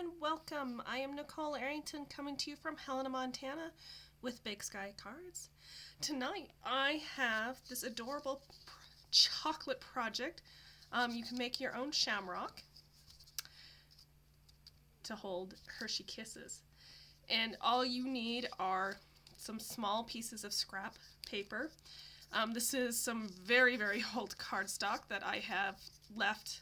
and welcome. I am Nicole Arrington coming to you from Helena, Montana with Big Sky Cards. Tonight I have this adorable chocolate project. You can make your own shamrock to hold Hershey Kisses. And all you need are some small pieces of scrap paper. This is some very, very old cardstock that I have left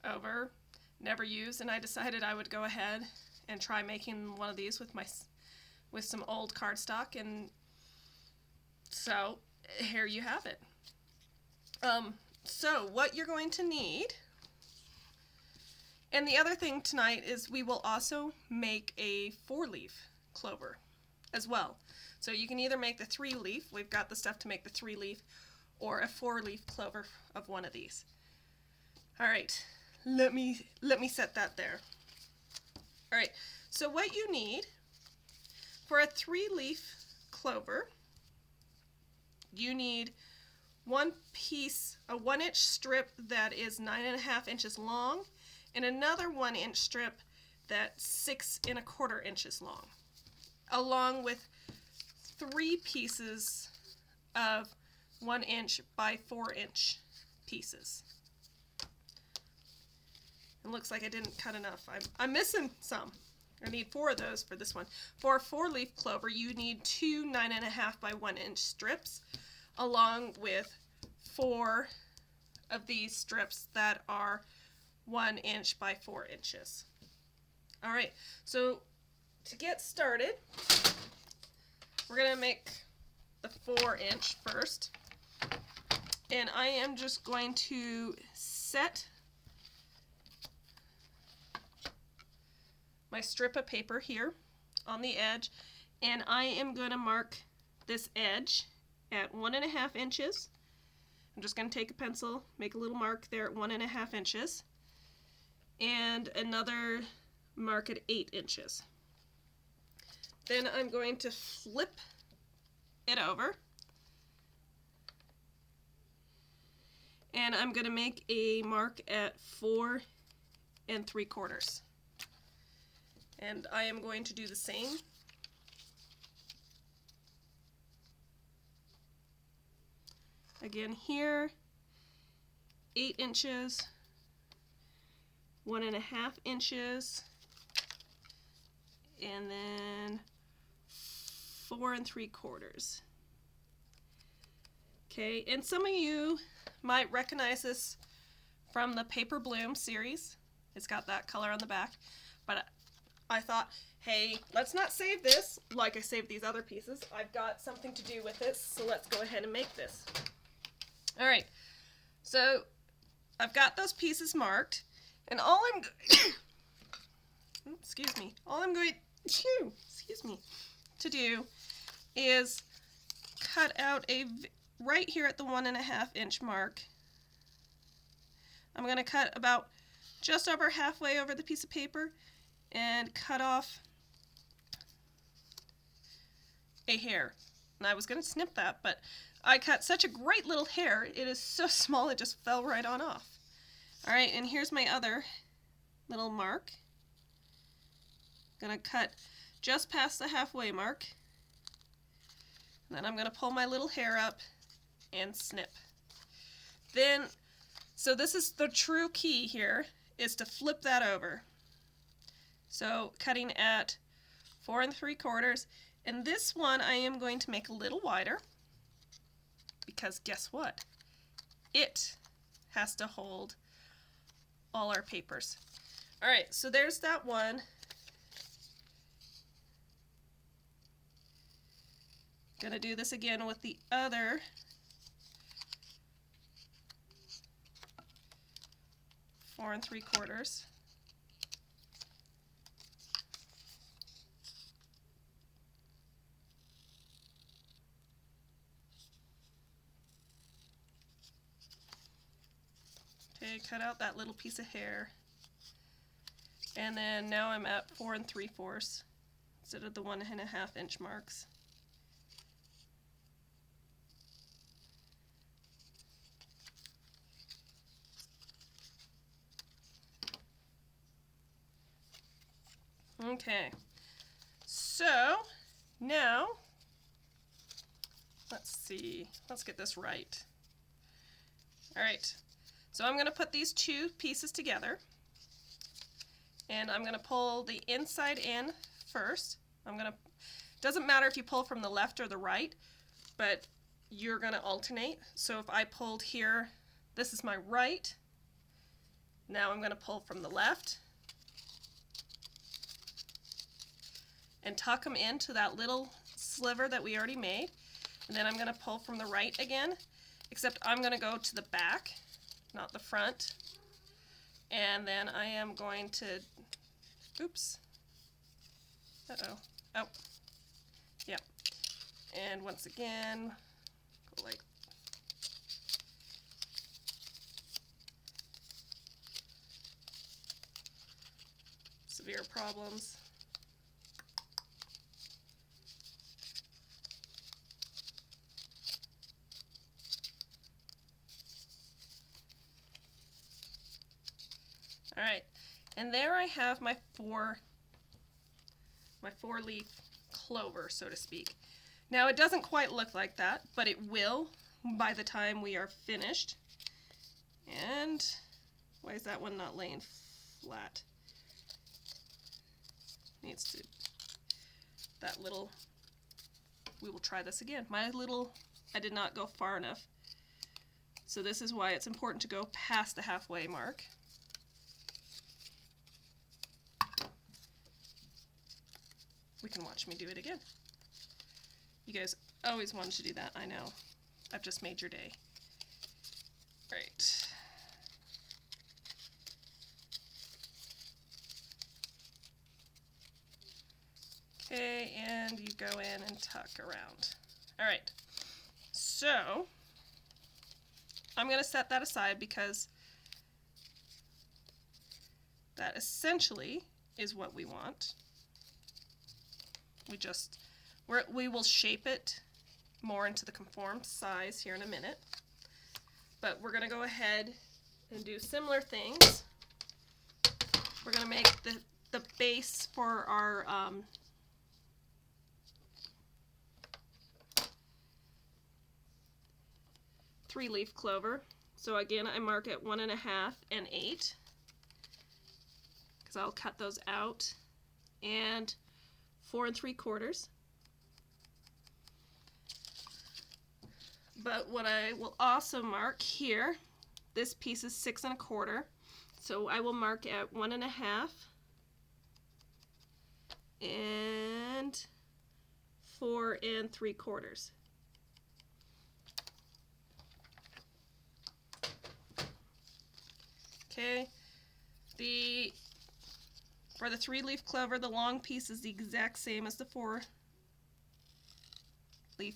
over, never used, and I decided I would go ahead and try making one of these with some old cardstock, and so here you have it. So what you're going to need, and the other thing tonight is we will also make a 4-leaf clover as well. So you can either make the 3-leaf, we've got the stuff to make the 3-leaf, or a 4-leaf clover of one of these. All right, let me set that there. All right, so what you need for a 3-leaf clover, you need one piece, a 1-inch strip that is 9.5 inches long, and another 1-inch strip that's 6 1/4 inches long, along with 3 pieces of 1-inch by 4-inch pieces. It looks like I didn't cut enough. I'm missing some. I need 4 of those for this one. For a 4-leaf clover, you need 2 9.5 by 1-inch strips, along with 4 of these strips that are 1 inch by 4 inches. All right, so to get started, we're going to make the 4-inch first. And I am just going to set my strip of paper here on the edge, and I am going to mark this edge at 1.5 inches. I'm just going to take a pencil, make a little mark there at 1.5 inches, and another mark at 8 inches. Then I'm going to flip it over, and I'm going to make a mark at 4 3/4. And I am going to do the same. Again here, 8 inches, 1.5 inches, and then 4 3/4. Okay, and some of you might recognize this from the Paper Bloom series. It's got that color on the back, but I thought, hey, let's not save this like I saved these other pieces. I've got something to do with this, so let's go ahead and make this. All right, so I've got those pieces marked, and all I'm going to do is cut out right here at the 1.5 inch mark. I'm going to cut about just over halfway over the piece of paper and cut off a hair. And I was going to snip that, but I cut such a great little hair. It is so small it just fell right on off. All right, and here's my other little mark. I'm going to cut just past the halfway mark. And then I'm going to pull my little hair up and snip. Then, so this is the true key here, is to flip that over. So cutting at 4 3/4, and this one I am going to make a little wider, because guess what? It has to hold all our papers. All right, so there's that one. Gonna do this again with the other 4 3/4. Okay, cut out that little piece of hair. And then now I'm at 4 3/4 instead of the 1.5 inch marks. Okay, so now, let's see, let's get this right. All right, so I'm going to put these two pieces together, and I'm going to pull the inside in first. Doesn't matter if you pull from the left or the right, but you're going to alternate. So if I pulled here, this is my right. Now I'm going to pull from the left and tuck them into that little sliver that we already made. And then I'm going to pull from the right again, except I'm going to go to the back, not the front. And then I am going to, oops, uh-oh, oh, yep. And once again, go like, severe problems. All right, and there I have my four-leaf clover, so to speak. Now it doesn't quite look like that, but it will by the time we are finished. And why is that one not laying flat? Needs to, that little, we will try this again. I did not go far enough. So this is why it's important to go past the halfway mark. We can watch me do it again. You guys always wanted to do that, I know. I've just made your day. Right. Okay, and you go in and tuck around. All right, so I'm going to set that aside because that essentially is what we want. We will shape it more into the conformed size here in a minute. But we're going to go ahead and do similar things. We're going to make the base for our three-leaf clover. So again, I mark at 1.5 and 8 because I'll cut those out, and 4 3/4. But what I will also mark here, this piece is 6 1/4, so I will mark at 1.5 and 4 3/4. Okay, for the 3-leaf clover, the long piece is the exact same as the 4-leaf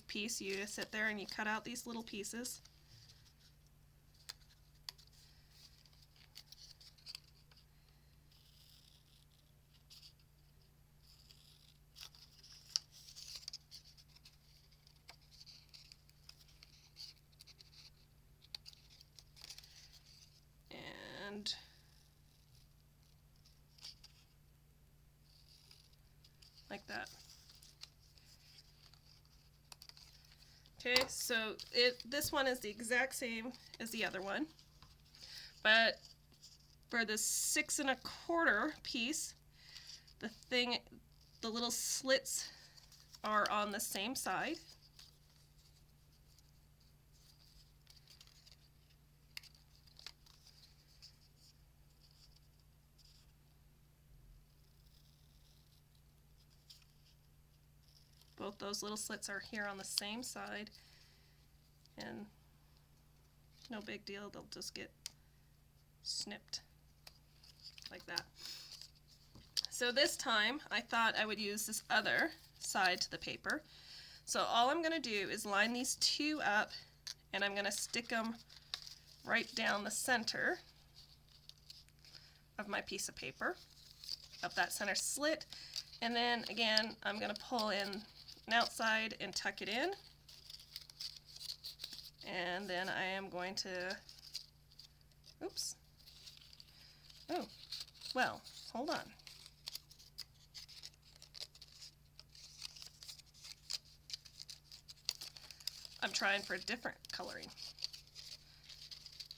piece. You sit there and you cut out these little pieces. And like that. Okay, so this one is the exact same as the other one, but for the 6 1/4 piece, the little slits are on the same side. Both those little slits are here on the same side, and no big deal, they'll just get snipped like that. So this time I thought I would use this other side to the paper. So all I'm going to do is line these two up, and I'm going to stick them right down the center of my piece of paper, up that center slit, and then again I'm going to pull in an outside and tuck it in, and then I am going to, oops, oh, well, hold on. I'm trying for a different coloring.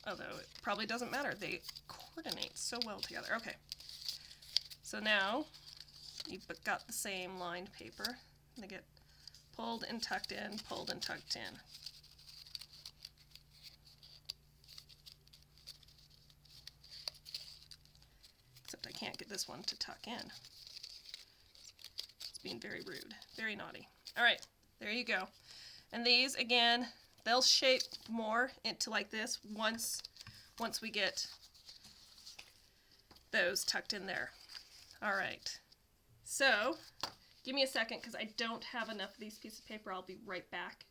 Although it probably doesn't matter. They coordinate so well together. Okay. So now you've got the same lined paper. They get pulled and tucked in, pulled and tucked in. Except I can't get this one to tuck in. It's being very rude, very naughty. All right, there you go. And these, again, they'll shape more into like this once we get those tucked in there. All right, so give me a second because I don't have enough of these pieces of paper. I'll be right back.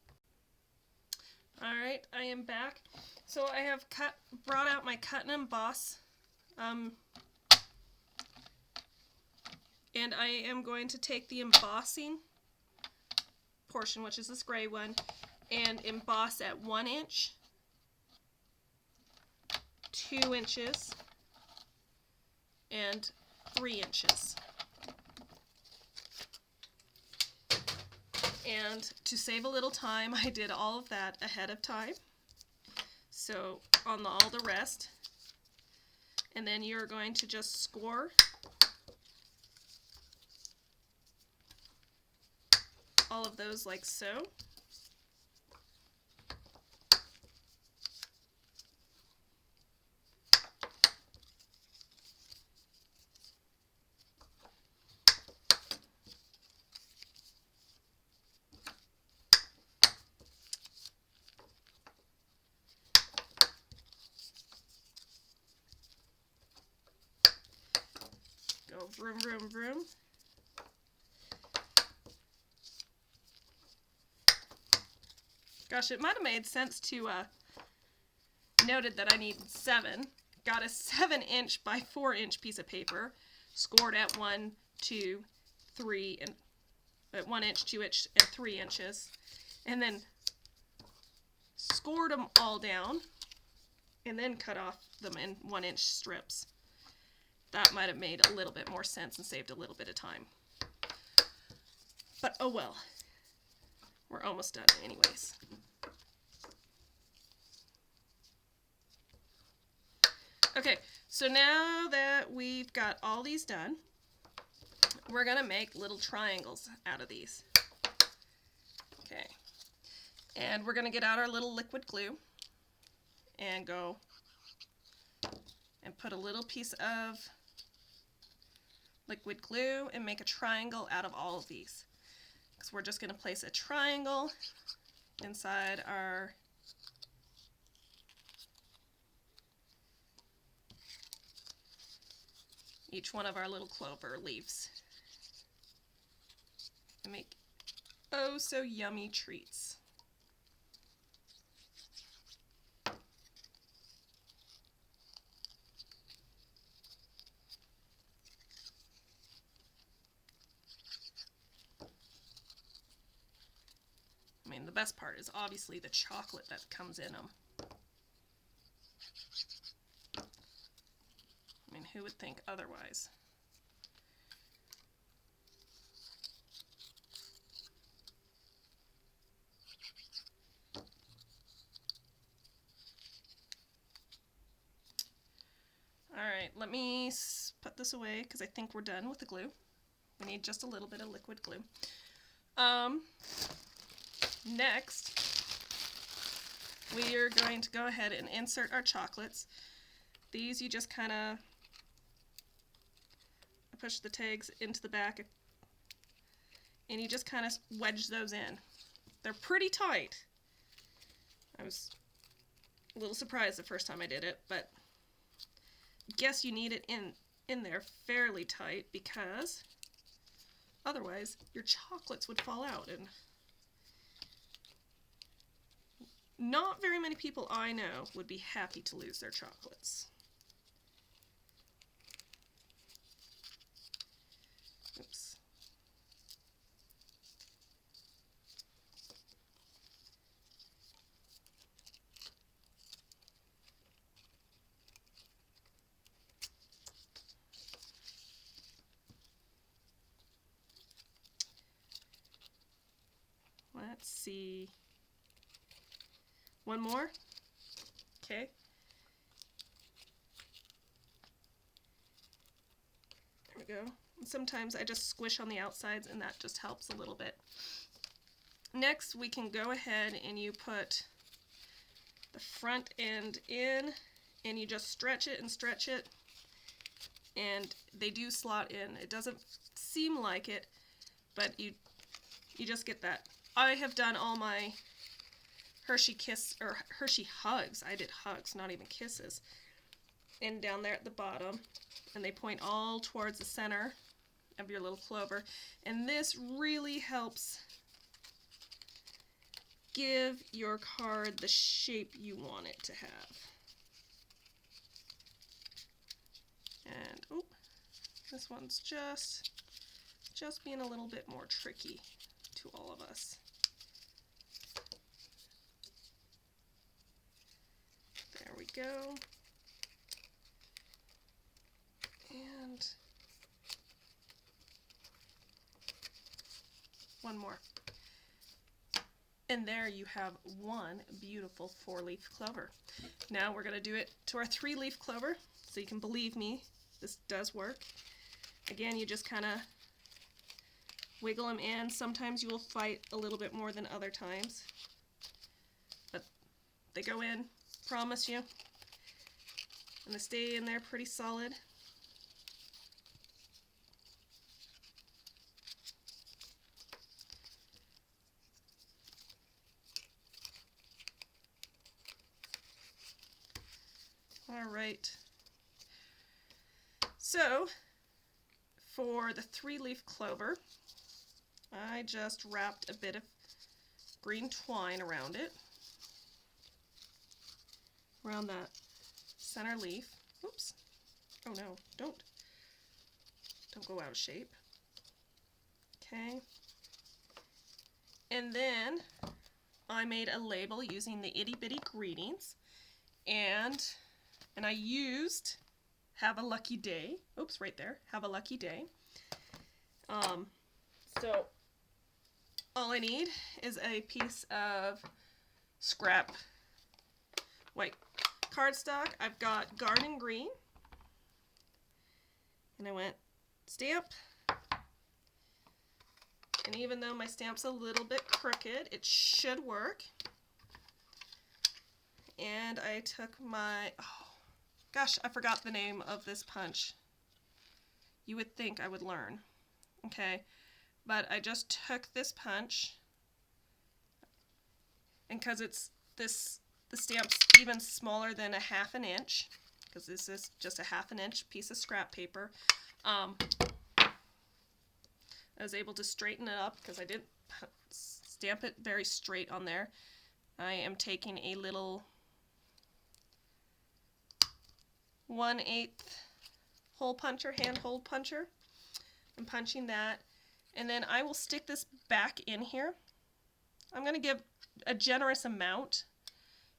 All right, I am back. So I have brought out my cut and emboss, and I am going to take the embossing portion, which is this gray one, and emboss at 1 inch, 2 inches, and 3 inches. And to save a little time, I did all of that ahead of time. So on all the rest, and then you're going to just score all of those like so. Go vroom, vroom, vroom. Gosh, it might have made sense to noted that I needed 7. Got a 7-inch by 4-inch piece of paper, scored at 1, 2, 3, and at 1 inch, 2 inch, and 3 inches, and then scored them all down, and then cut off them in 1-inch strips. That might have made a little bit more sense and saved a little bit of time. But oh well. We're almost done anyways. Okay, so now that we've got all these done, we're going to make little triangles out of these. Okay, and we're going to get out our little liquid glue and go and put a little piece of liquid glue and make a triangle out of all of these. So we're just going to place a triangle inside our each one of our little clover leaves and make oh so yummy treats. I mean, the best part is obviously the chocolate that comes in them. I mean, who would think otherwise? Alright, let me put this away because I think we're done with the glue. We need just a little bit of liquid glue. Next, we are going to go ahead and insert our chocolates. These you just kind of push the tags into the back and you just kind of wedge those in. They're pretty tight. I was a little surprised the first time I did it, but I guess you need it in there fairly tight because otherwise your chocolates would fall out, and not very many people I know would be happy to lose their chocolates. Oops. Let's see. One more. Okay. There we go. And sometimes I just squish on the outsides and that just helps a little bit. Next, we can go ahead and you put the front end in and you just stretch it and stretch it, and they do slot in. It doesn't seem like it, but you just get that. I have done all my Hershey hugs. I did hugs, not even kisses. And down there at the bottom, and they point all towards the center of your little clover. And this really helps give your card the shape you want it to have. And oh, this one's just being a little bit more tricky to all of us. There we go. And one more. And there you have one beautiful 4-leaf clover. Now we're going to do it to our 3-leaf clover, so you can believe me, this does work. Again, you just kind of wiggle them in. Sometimes you will fight a little bit more than other times, but they go in, promise you, and they stay in there pretty solid. All right, so for the 3-leaf clover, I just wrapped a bit of green twine around it, around that center leaf. Oops, oh no, don't go out of shape. Okay, and then I made a label using the Itty Bitty Greetings, and I used Have a Lucky Day. Oops, right there. Have a Lucky Day. So all I need is a piece of scrap white cardstock. I've got garden green. And I went stamp. And even though my stamp's a little bit crooked, it should work. And I took my... Gosh, I forgot the name of this punch. You would think I would learn. Okay, but I just took this punch, and because the stamp's even smaller than a 1/2 inch, because this is just a 1/2 inch piece of scrap paper, I was able to straighten it up because I didn't stamp it very straight on there. I am taking a little 1/8 hole puncher, hand hole puncher. I'm punching that, and then I will stick this back in here. I'm going to give a generous amount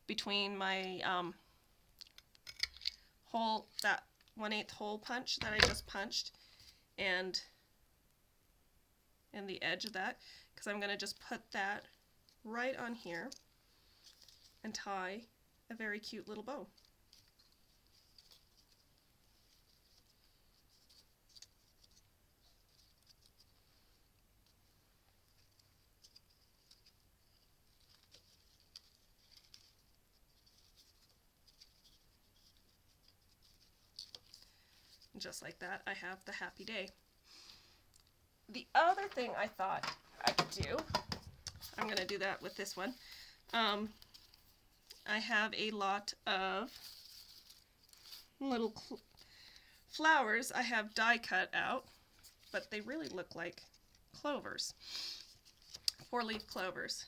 between my hole, that 1/8 hole punch that I just punched, and the edge of that, because I'm going to just put that right on here and tie a very cute little bow. Just like that, I have the happy day. The other thing I thought I could do, I'm going to do that with this one. I have a lot of little flowers I have die cut out, but they really look like clovers, 4-leaf clovers,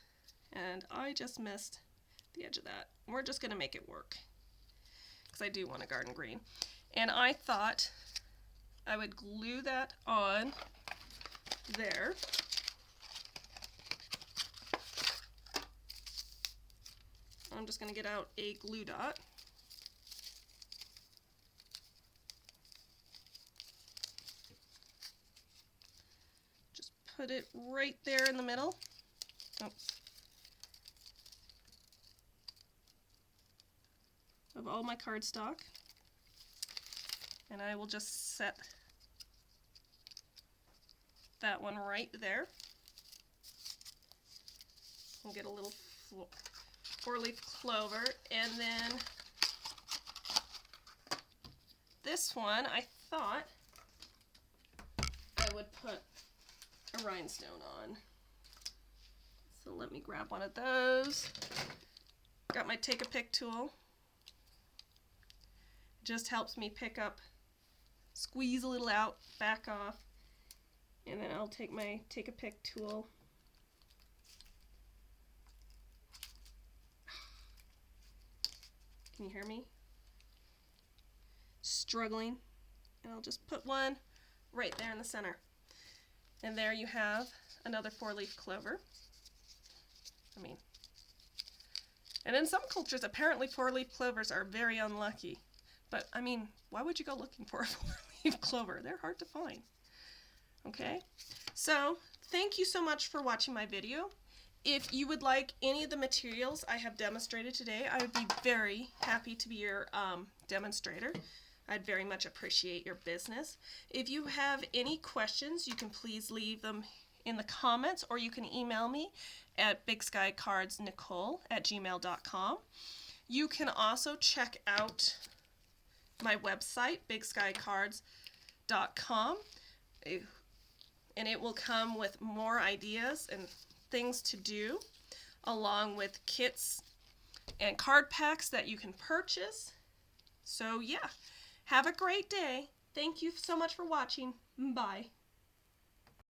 and I just missed the edge of that. We're just going to make it work because I do want a garden green. And I thought I would glue that on there. I'm just going to get out a glue dot. Just put it right there in the middle. Oops. all my cardstock. And I will just set that one right there. We'll get a little 4-leaf clover, and then this one I thought I would put a rhinestone on. So let me grab one of those. Got my take a pick tool. Just helps me pick up, squeeze a little out, back off, and then I'll take my take a pick tool. Can you hear me? Struggling. And I'll just put one right there in the center. And there you have another 4-leaf clover. And in some cultures, apparently 4-leaf clovers are very unlucky. But, why would you go looking for a 4-leaf clover? They're hard to find. Okay? So, thank you so much for watching my video. If you would like any of the materials I have demonstrated today, I would be very happy to be your demonstrator. I'd very much appreciate your business. If you have any questions, you can please leave them in the comments, or you can email me at bigskycardsnicole@gmail.com. You can also check out my website, bigskycards.com, and it will come with more ideas and things to do, along with kits and card packs that you can purchase. So yeah, have a great day. Thank you so much for watching. Bye.